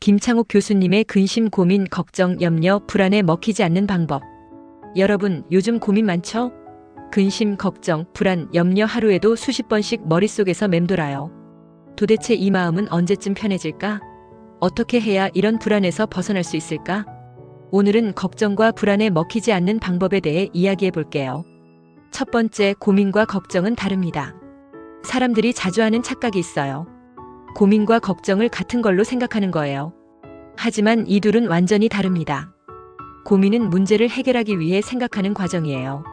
김창욱 교수님의 근심, 고민, 걱정, 염려, 불안에 먹히지 않는 방법. 여러분, 요즘 고민 많죠? 근심, 걱정, 불안, 염려 하루에도 수십 번씩 머릿속에서 맴돌아요. 도대체 이 마음은 언제쯤 편해질까? 어떻게 해야 이런 불안에서 벗어날 수 있을까? 오늘은 걱정과 불안에 먹히지 않는 방법에 대해 이야기해 볼게요. 첫 번째, 고민과 걱정은 다릅니다. 사람들이 자주 하는 착각이 있어요. 고민과 걱정을 같은 걸로 생각하는 거예요. 하지만 이 둘은 완전히 다릅니다. 고민은 문제를 해결하기 위해 생각하는 과정이에요.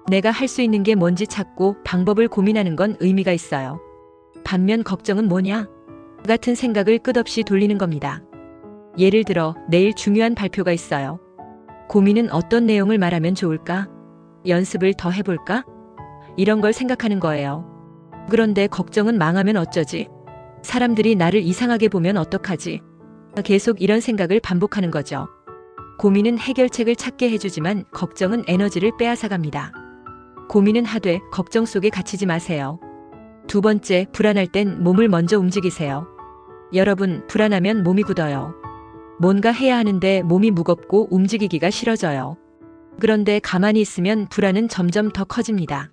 내가 할 수 있는 게 뭔지 찾고 방법을 고민하는 건 의미가 있어요. 반면 걱정은 뭐냐? 같은 생각을 끝없이 돌리는 겁니다. 예를 들어, 내일 중요한 발표가 있어요. 고민은 어떤 내용을 말하면 좋을까? 연습을 더 해볼까? 이런 걸 생각하는 거예요. 그런데 걱정은 망하면 어쩌지? 사람들이 나를 이상하게 보면 어떡하지? 계속 이런 생각을 반복하는 거죠. 고민은 해결책을 찾게 해주지만 걱정은 에너지를 빼앗아갑니다. 고민은 하되 걱정 속에 갇히지 마세요. 두 번째, 불안할 땐 몸을 먼저 움직이세요. 여러분, 불안하면 몸이 굳어요. 뭔가 해야 하는데 몸이 무겁고 움직이기가 싫어져요. 그런데 가만히 있으면 불안은 점점 더 커집니다.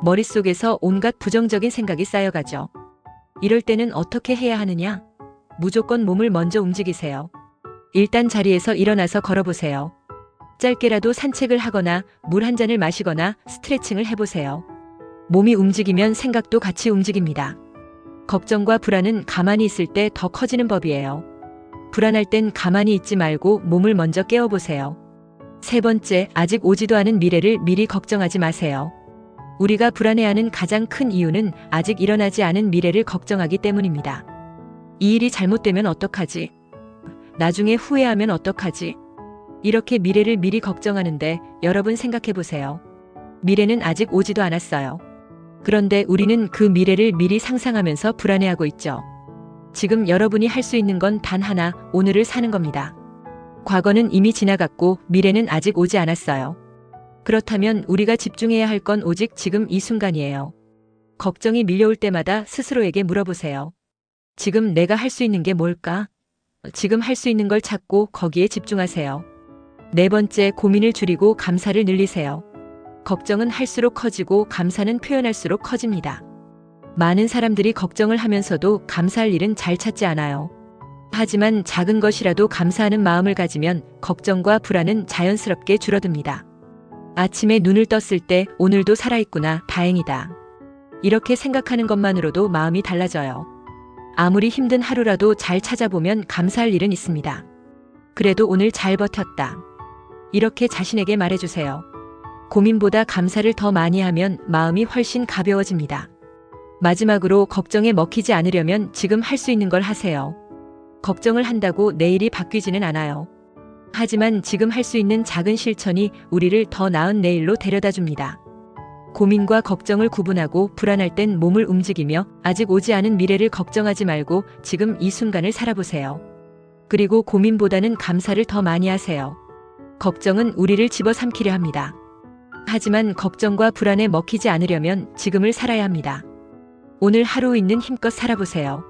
머릿속에서 온갖 부정적인 생각이 쌓여가죠. 이럴 때는 어떻게 해야 하느냐? 무조건 몸을 먼저 움직이세요. 일단 자리에서 일어나서 걸어보세요. 짧게라도 산책을 하거나 물 한 잔을 마시거나 스트레칭을 해보세요. 몸이 움직이면 생각도 같이 움직입니다. 걱정과 불안은 가만히 있을 때 더 커지는 법이에요. 불안할 땐 가만히 있지 말고 몸을 먼저 깨워보세요. 세 번째, 아직 오지도 않은 미래를 미리 걱정하지 마세요. 우리가 불안해하는 가장 큰 이유는 아직 일어나지 않은 미래를 걱정하기 때문입니다. 이 일이 잘못되면 어떡하지? 나중에 후회하면 어떡하지? 이렇게 미래를 미리 걱정하는데 여러분 생각해보세요. 미래는 아직 오지도 않았어요. 그런데 우리는 그 미래를 미리 상상하면서 불안해하고 있죠. 지금 여러분이 할 수 있는 건 단 하나, 오늘을 사는 겁니다. 과거는 이미 지나갔고 미래는 아직 오지 않았어요. 그렇다면 우리가 집중해야 할 건 오직 지금 이 순간이에요. 걱정이 밀려올 때마다 스스로에게 물어보세요. 지금 내가 할 수 있는 게 뭘까? 지금 할 수 있는 걸 찾고 거기에 집중하세요. 네 번째, 고민을 줄이고 감사를 늘리세요. 걱정은 할수록 커지고 감사는 표현할수록 커집니다. 많은 사람들이 걱정을 하면서도 감사할 일은 잘 찾지 않아요. 하지만 작은 것이라도 감사하는 마음을 가지면 걱정과 불안은 자연스럽게 줄어듭니다. 아침에 눈을 떴을 때 오늘도 살아있구나, 다행이다. 이렇게 생각하는 것만으로도 마음이 달라져요. 아무리 힘든 하루라도 잘 찾아보면 감사할 일은 있습니다. 그래도 오늘 잘 버텼다. 이렇게 자신에게 말해주세요. 고민보다 감사를 더 많이 하면 마음이 훨씬 가벼워집니다. 마지막으로 걱정에 먹히지 않으려면 지금 할 수 있는 걸 하세요. 걱정을 한다고 내일이 바뀌지는 않아요. 하지만 지금 할 수 있는 작은 실천이 우리를 더 나은 내일로 데려다 줍니다. 고민과 걱정을 구분하고 불안할 땐 몸을 움직이며 아직 오지 않은 미래를 걱정하지 말고 지금 이 순간을 살아보세요. 그리고 고민보다는 감사를 더 많이 하세요. 걱정은 우리를 집어삼키려 합니다. 하지만 걱정과 불안에 먹히지 않으려면 지금을 살아야 합니다. 오늘 하루 있는 힘껏 살아보세요.